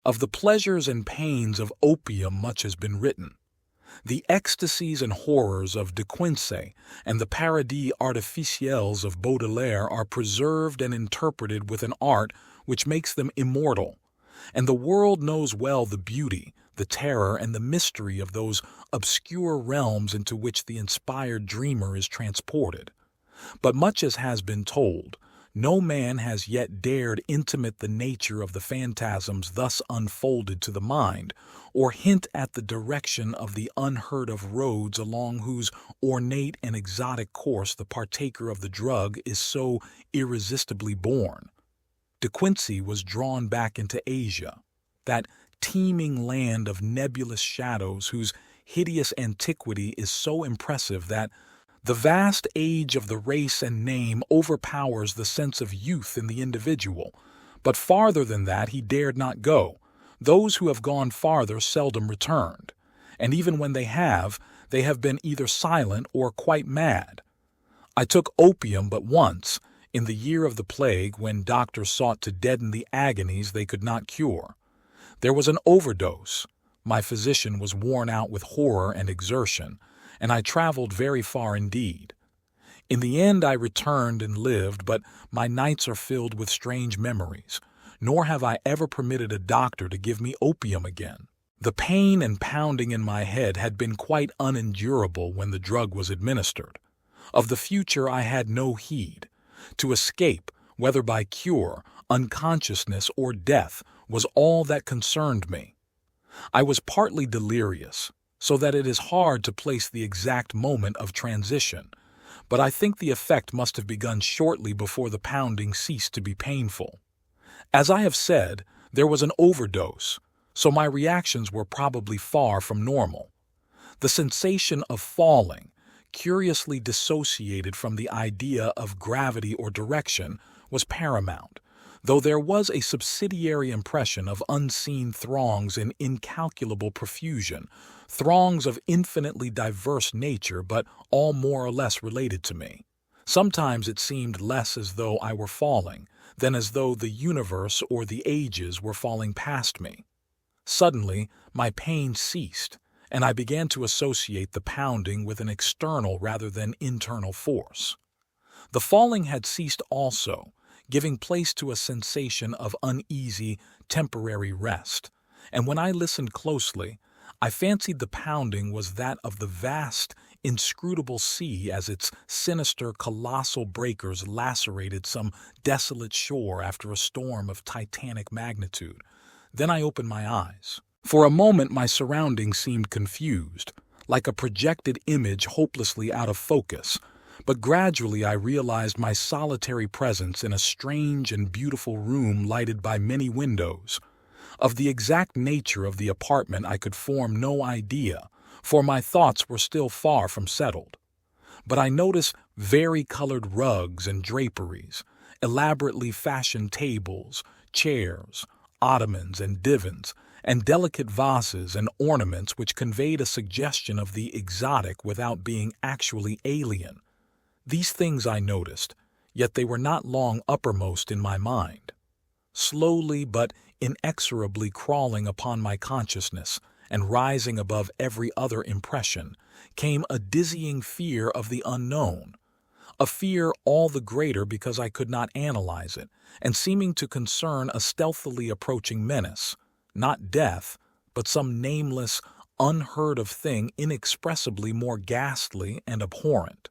Of the pleasures and pains of opium much has been written. The ecstasies and horrors of De Quincey and the paradis artificiels of Baudelaire are preserved and interpreted with an art which makes them immortal, and the world knows well the beauty, the terror, and the mystery of those obscure realms into which the inspired dreamer is transported. But much as has been told, no man has yet dared intimate the nature of the phantasms thus unfolded to the mind, or hint at the direction of the unheard-of roads along whose ornate and exotic course the partaker of the drug is so irresistibly borne. De Quincey was drawn back into Asia, that teeming land of nebulous shadows whose hideous antiquity is so impressive that the vast age of the race and name overpowers the sense of youth in the individual, but farther than that he dared not go. Those who have gone farther seldom returned, and even when they have been either silent or quite mad. I took opium but once, in the year of the plague, when doctors sought to deaden the agonies they could not cure. There was an overdose. My physician was worn out with horror and exertion, and I traveled very far indeed. In the end I returned and lived, but my nights are filled with strange memories, nor have I ever permitted a doctor to give me opium again. The pain and pounding in my head had been quite unendurable when the drug was administered. Of the future I had no heed. To escape, whether by cure, unconsciousness, or death, was all that concerned me. I was partly delirious, so that it is hard to place the exact moment of transition, but I think the effect must have begun shortly before the pounding ceased to be painful. As I have said, there was an overdose, so my reactions were probably far from normal. The sensation of falling, curiously dissociated from the idea of gravity or direction, was paramount, though there was a subsidiary impression of unseen throngs in incalculable profusion, throngs of infinitely diverse nature, but all more or less related to me. Sometimes it seemed less as though I were falling, than as though the universe or the ages were falling past me. Suddenly, my pain ceased, and I began to associate the pounding with an external rather than internal force. The falling had ceased also, giving place to a sensation of uneasy, temporary rest, and when I listened closely, I fancied the pounding was that of the vast, inscrutable sea as its sinister, colossal breakers lacerated some desolate shore after a storm of titanic magnitude. Then I opened my eyes. For a moment my surroundings seemed confused, like a projected image hopelessly out of focus, but gradually I realized my solitary presence in a strange and beautiful room lighted by many windows. Of the exact nature of the apartment I could form no idea, for my thoughts were still far from settled. But I noticed vari-colored rugs and draperies, elaborately fashioned tables, chairs, ottomans and divans, and delicate vases and ornaments which conveyed a suggestion of the exotic without being actually alien. These things I noticed, yet they were not long uppermost in my mind. Slowly but inexorably crawling upon my consciousness and rising above every other impression came a dizzying fear of the unknown, a fear all the greater because I could not analyze it, and seeming to concern a stealthily approaching menace, not death, but some nameless, unheard-of thing inexpressibly more ghastly and abhorrent.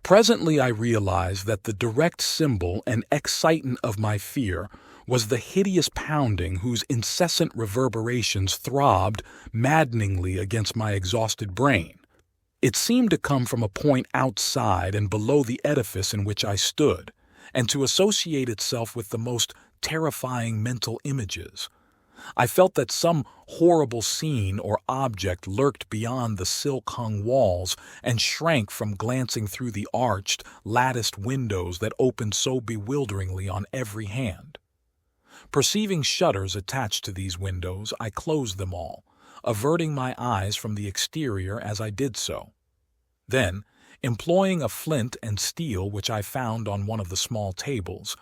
Presently I realized that the direct symbol and excitant of my fear was the hideous pounding whose incessant reverberations throbbed maddeningly against my exhausted brain. It seemed to come from a point outside and below the edifice in which I stood, and to associate itself with the most terrifying mental images. I felt that some horrible scene or object lurked beyond the silk-hung walls and shrank from glancing through the arched, latticed windows that opened so bewilderingly on every hand. Perceiving shutters attached to these windows, I closed them all, averting my eyes from the exterior as I did so. Then, employing a flint and steel which I found on one of the small tables,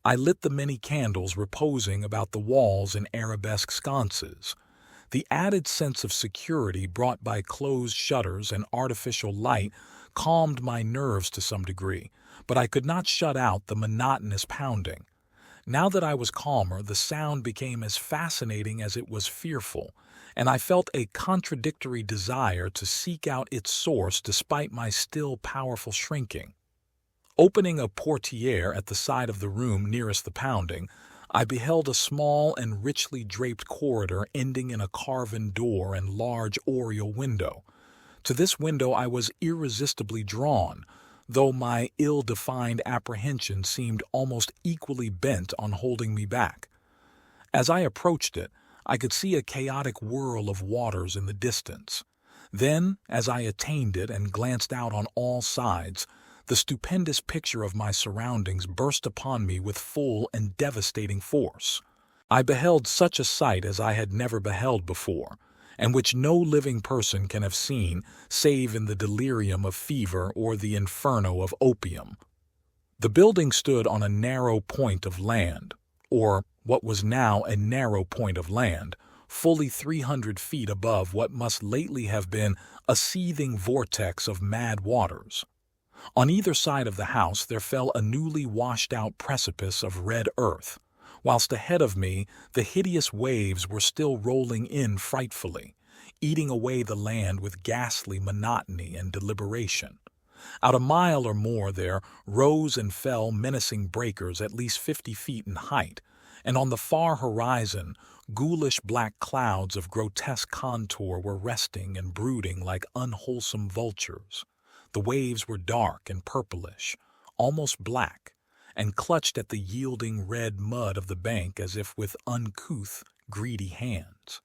I lit the many candles reposing about the walls in arabesque sconces. The added sense of security brought by closed shutters and artificial light calmed my nerves to some degree, but I could not shut out the monotonous pounding. Now that I was calmer, the sound became as fascinating as it was fearful, and I felt a contradictory desire to seek out its source despite my still powerful shrinking. Opening a portiere at the side of the room nearest the pounding, I beheld a small and richly draped corridor ending in a carven door and large oriel window. To this window I was irresistibly drawn, though my ill-defined apprehension seemed almost equally bent on holding me back. As I approached it, I could see a chaotic whirl of waters in the distance. Then, as I attained it and glanced out on all sides, the stupendous picture of my surroundings burst upon me with full and devastating force. I beheld such a sight as I had never beheld before, and which no living person can have seen save in the delirium of fever or the inferno of opium. The building stood on a narrow point of land, or what was now a narrow point of land, fully 300 feet above what must lately have been a seething vortex of mad waters. On either side of the house there fell a newly washed-out precipice of red earth, whilst ahead of me the hideous waves were still rolling in frightfully, eating away the land with ghastly monotony and deliberation. Out a mile or more there rose and fell menacing breakers at least 50 feet in height, and on the far horizon ghoulish black clouds of grotesque contour were resting and brooding like unwholesome vultures. The waves were dark and purplish, almost black, and clutched at the yielding red mud of the bank as if with uncouth, greedy hands.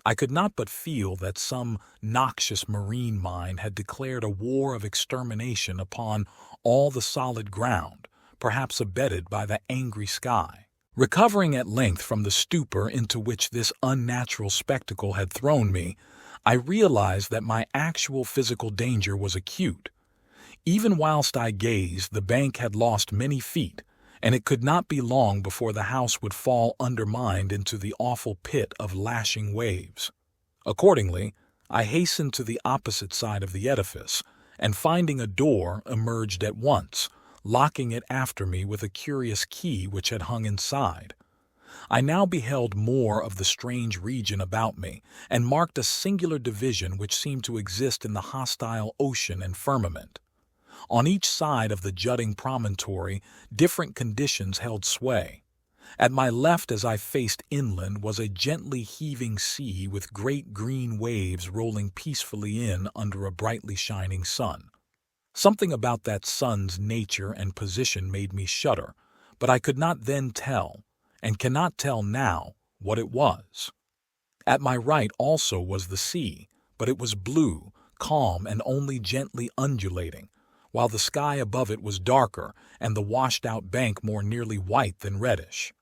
I could not but feel that some noxious marine mind had declared a war of extermination upon all the solid ground, perhaps abetted by the angry sky. Recovering at length from the stupor into which this unnatural spectacle had thrown me, I realized that my actual physical danger was acute. Even whilst I gazed, the bank had lost many feet, and it could not be long before the house would fall undermined into the awful pit of lashing waves. Accordingly, I hastened to the opposite side of the edifice, and finding a door, emerged at once, locking it after me with a curious key which had hung inside. I now beheld more of the strange region about me, and marked a singular division which seemed to exist in the hostile ocean and firmament. On each side of the jutting promontory, different conditions held sway. At my left as I faced inland was a gently heaving sea with great green waves rolling peacefully in under a brightly shining sun. Something about that sun's nature and position made me shudder, but I could not then tell, and cannot tell now, what it was. At my right also was the sea, but it was blue, calm, and only gently undulating, while the sky above it was darker and the washed-out bank more nearly white than reddish.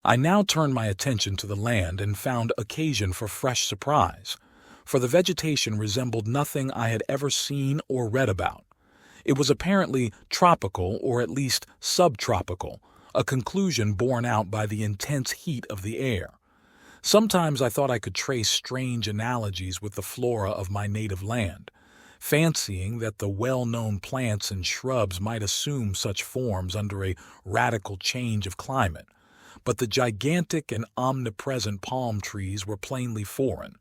I now turned my attention to the land and found occasion for fresh surprise, for the vegetation resembled nothing I had ever seen or read about. It was apparently tropical or at least subtropical, a conclusion borne out by the intense heat of the air. Sometimes I thought I could trace strange analogies with the flora of my native land, fancying that the well-known plants and shrubs might assume such forms under a radical change of climate, but the gigantic and omnipresent palm trees were plainly foreign.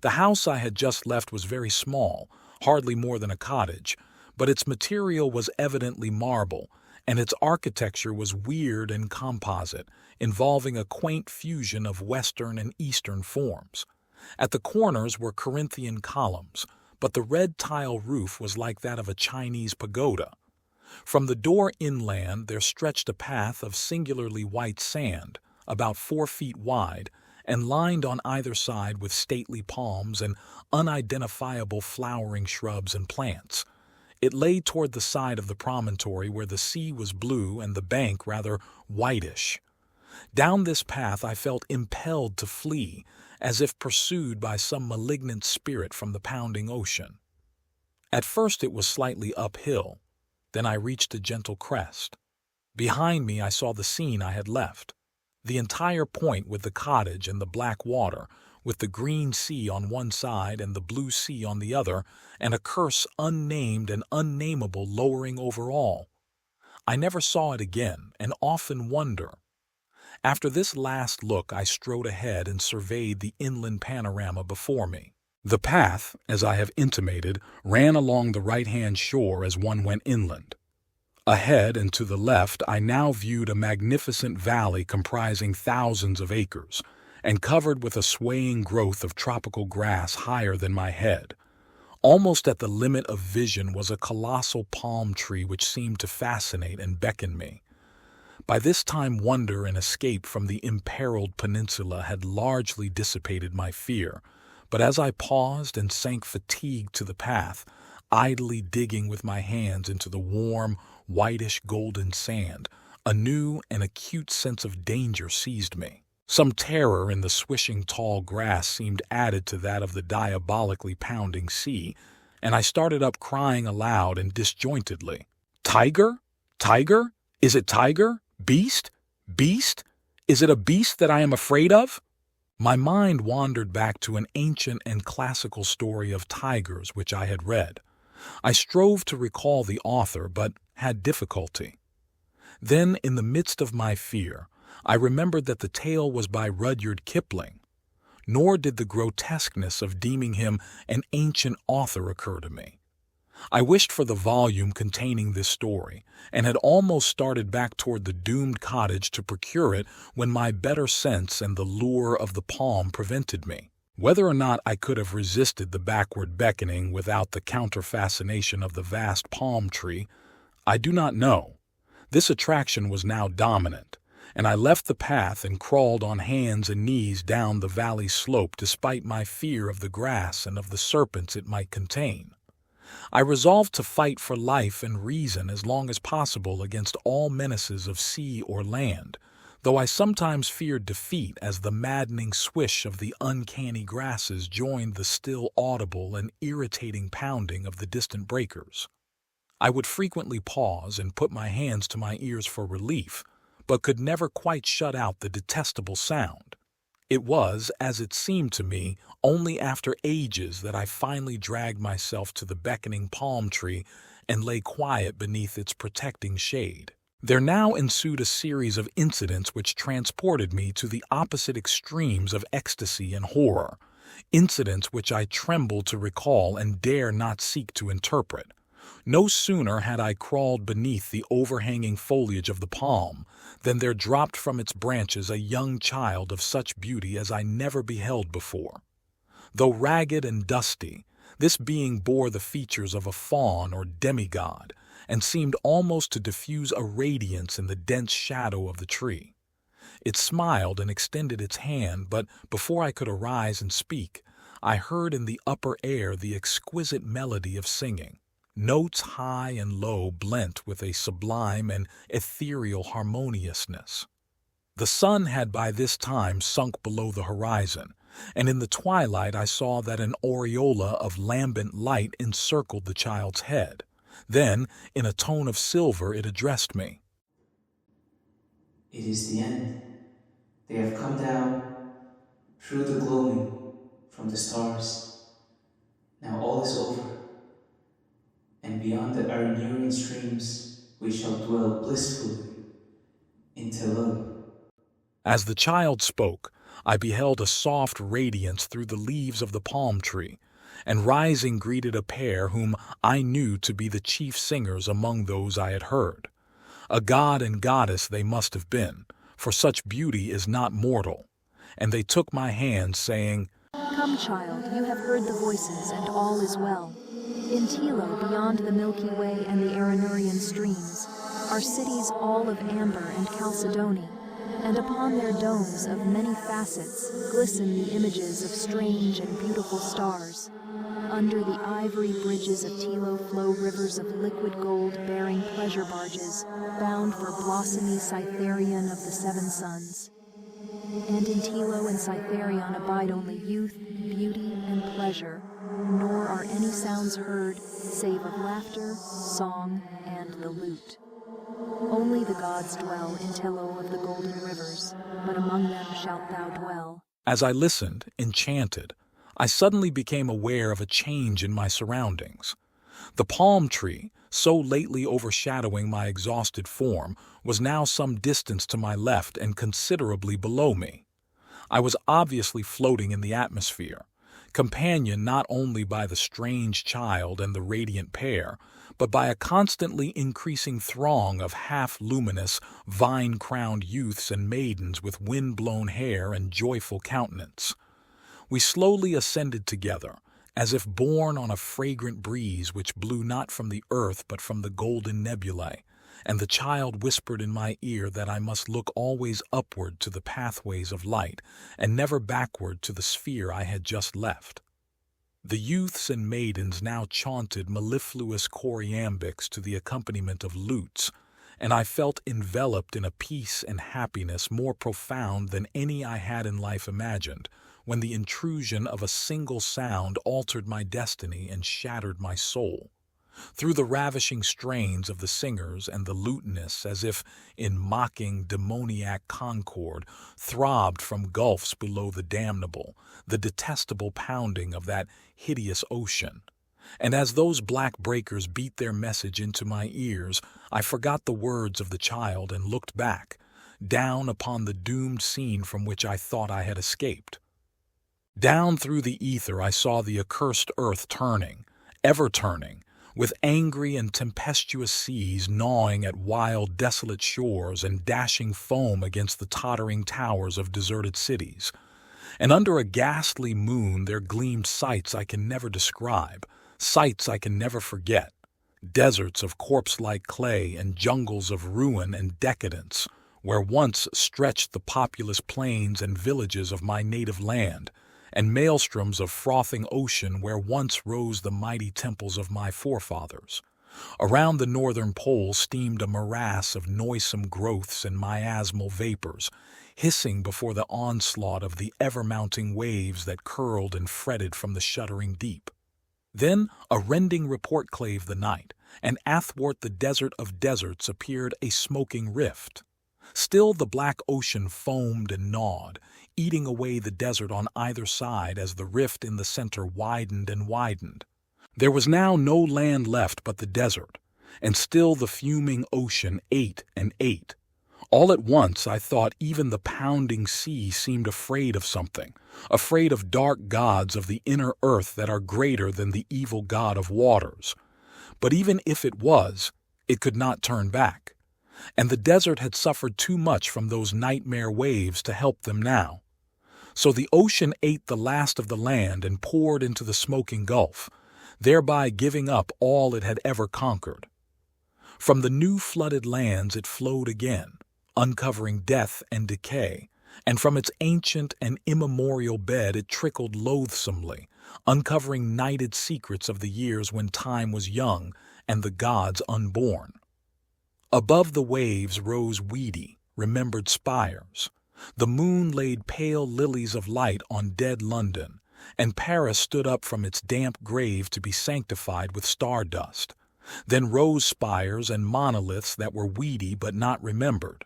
The house I had just left was very small, hardly more than a cottage, but its material was evidently marble, and its architecture was weird and composite, involving a quaint fusion of Western and Eastern forms. At the corners were Corinthian columns, but the red tile roof was like that of a Chinese pagoda. From the door inland there stretched a path of singularly white sand, about 4 feet wide, and lined on either side with stately palms and unidentifiable flowering shrubs and plants. It lay toward the side of the promontory where the sea was blue and the bank rather whitish. Down this path I felt impelled to flee, as if pursued by some malignant spirit from the pounding ocean. At first it was slightly uphill, then I reached a gentle crest. Behind me I saw the scene I had left. The entire point with the cottage and the black water, with the green sea on one side and the blue sea on the other, and a curse unnamed and unnameable lowering over all. I never saw it again, and often wonder. After this last look, I strode ahead and surveyed the inland panorama before me. The path, as I have intimated, ran along the right-hand shore as one went inland. Ahead and to the left, I now viewed a magnificent valley comprising thousands of acres, and covered with a swaying growth of tropical grass higher than my head. Almost at the limit of vision was a colossal palm tree which seemed to fascinate and beckon me. By this time wonder and escape from the imperiled peninsula had largely dissipated my fear, but as I paused and sank fatigued to the path, idly digging with my hands into the warm, whitish golden sand, a new and acute sense of danger seized me. Some terror in the swishing tall grass seemed added to that of the diabolically pounding sea, and I started up crying aloud and disjointedly. "Tiger? Tiger? Is it tiger? Beast? Beast? Is it a beast that I am afraid of?" My mind wandered back to an ancient and classical story of tigers which I had read. I strove to recall the author, but had difficulty. Then, in the midst of my fear, I remembered that the tale was by Rudyard Kipling, nor did the grotesqueness of deeming him an ancient author occur to me. I wished for the volume containing this story, and had almost started back toward the doomed cottage to procure it when my better sense and the lure of the palm prevented me. Whether or not I could have resisted the backward beckoning without the counter-fascination of the vast palm tree, I do not know. This attraction was now dominant, and I left the path and crawled on hands and knees down the valley slope despite my fear of the grass and of the serpents it might contain. I resolved to fight for life and reason as long as possible against all menaces of sea or land, though I sometimes feared defeat as the maddening swish of the uncanny grasses joined the still audible and irritating pounding of the distant breakers. I would frequently pause and put my hands to my ears for relief, but could never quite shut out the detestable sound. It was, as it seemed to me, only after ages that I finally dragged myself to the beckoning palm tree and lay quiet beneath its protecting shade. There now ensued a series of incidents which transported me to the opposite extremes of ecstasy and horror, incidents which I tremble to recall and dare not seek to interpret. No sooner had I crawled beneath the overhanging foliage of the palm than there dropped from its branches a young child of such beauty as I never beheld before. Though ragged and dusty, this being bore the features of a faun or demigod, and seemed almost to diffuse a radiance in the dense shadow of the tree. It smiled and extended its hand, but before I could arise and speak, I heard in the upper air the exquisite melody of singing. Notes high and low blent with a sublime and ethereal harmoniousness. The sun had by this time sunk below the horizon, and in the twilight I saw that an aureola of lambent light encircled the child's head. Then, in a tone of silver, it addressed me. It is the end. They have come down through the gloaming from the stars. Now all is over, and beyond the Aranurian streams we shall dwell blissfully in Telum. As the child spoke, I beheld a soft radiance through the leaves of the palm tree, and rising greeted a pair whom I knew to be the chief singers among those I had heard. A god and goddess they must have been, for such beauty is not mortal, and they took my hand, saying, "Come, child, you have heard the voices, and all is well. In Tilo, beyond the Milky Way and the Aranurian streams, are cities all of amber and chalcedony, and upon their domes of many facets glisten the images of strange and beautiful stars. Under the ivory bridges of Tilo flow rivers of liquid gold bearing pleasure barges, bound for blossomy Cytherion of the seven suns. And in Tilo and Cytherion abide only youth, beauty, and pleasure, nor are any sounds heard save of laughter, song, and the lute." Only the gods dwell in Tello of the golden rivers, but among them shalt thou dwell. As I listened, enchanted, I suddenly became aware of a change in my surroundings. The palm tree, so lately overshadowing my exhausted form, was now some distance to my left and considerably below me. I was obviously floating in the atmosphere, companioned not only by the strange child and the radiant pair, but by a constantly increasing throng of half-luminous, vine-crowned youths and maidens with wind-blown hair and joyful countenance. We slowly ascended together, as if borne on a fragrant breeze which blew not from the earth but from the golden nebulae, and the child whispered in my ear that I must look always upward to the pathways of light, and never backward to the sphere I had just left. The youths and maidens now chaunted mellifluous choriambics to the accompaniment of lutes, and I felt enveloped in a peace and happiness more profound than any I had in life imagined, when the intrusion of a single sound altered my destiny and shattered my soul. Through the ravishing strains of the singers and the lutenists, as if in mocking demoniac concord, throbbed from gulfs below the damnable, the detestable pounding of that hideous ocean. And as those black breakers beat their message into my ears, I forgot the words of the child and looked back, down upon the doomed scene from which I thought I had escaped. Down through the ether I saw the accursed earth turning, ever turning, with angry and tempestuous seas gnawing at wild, desolate shores and dashing foam against the tottering towers of deserted cities. And under a ghastly moon there gleamed sights I can never describe, sights I can never forget, deserts of corpse-like clay and jungles of ruin and decadence, where once stretched the populous plains and villages of my native land, and maelstroms of frothing ocean where once rose the mighty temples of my forefathers. Around the northern pole steamed a morass of noisome growths and miasmal vapors, hissing before the onslaught of the ever-mounting waves that curled and fretted from the shuddering deep. Then a rending report clave the night, and athwart the desert of deserts appeared a smoking rift. Still the black ocean foamed and gnawed, eating away the desert on either side as the rift in the center widened and widened. There was now no land left but the desert, and still the fuming ocean ate and ate. All at once I thought even the pounding sea seemed afraid of something, afraid of dark gods of the inner earth that are greater than the evil god of waters. But even if it was, it could not turn back, and the desert had suffered too much from those nightmare waves to help them now. So the ocean ate the last of the land and poured into the smoking gulf, thereby giving up all it had ever conquered. From the new flooded lands it flowed again, uncovering death and decay, and from its ancient and immemorial bed it trickled loathsomely, uncovering nighted secrets of the years when time was young and the gods unborn. Above the waves rose weedy, remembered spires. The moon laid pale lilies of light on dead London, and Paris stood up from its damp grave to be sanctified with stardust. Then rose spires and monoliths that were weedy but not remembered,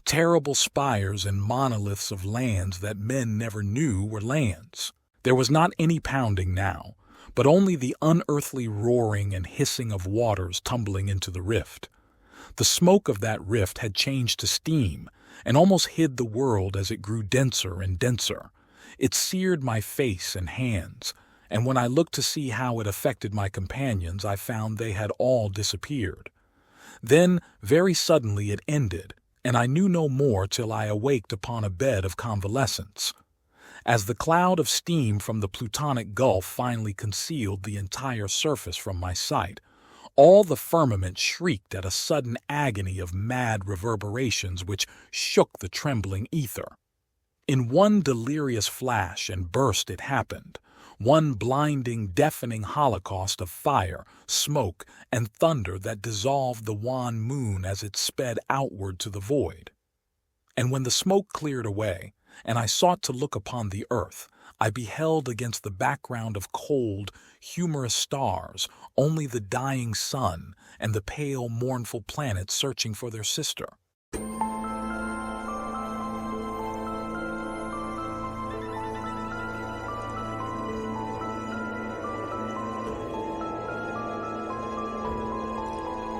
terrible spires and monoliths of lands that men never knew were lands. There was not any pounding now, but only the unearthly roaring and hissing of waters tumbling into the rift. The smoke of that rift had changed to steam, and almost hid the world as it grew denser and denser. It seared my face and hands, and when I looked to see how it affected my companions, I found they had all disappeared. Then, very suddenly, it ended, and I knew no more till I awaked upon a bed of convalescence. As the cloud of steam from the Plutonic Gulf finally concealed the entire surface from my sight, all the firmament shrieked at a sudden agony of mad reverberations which shook the trembling ether. In one delirious flash and burst it happened, one blinding, deafening holocaust of fire, smoke, and thunder that dissolved the wan moon as it sped outward to the void. And when the smoke cleared away, and I sought to look upon the earth, I beheld against the background of cold, humorous stars only the dying sun and the pale, mournful planets searching for their sister.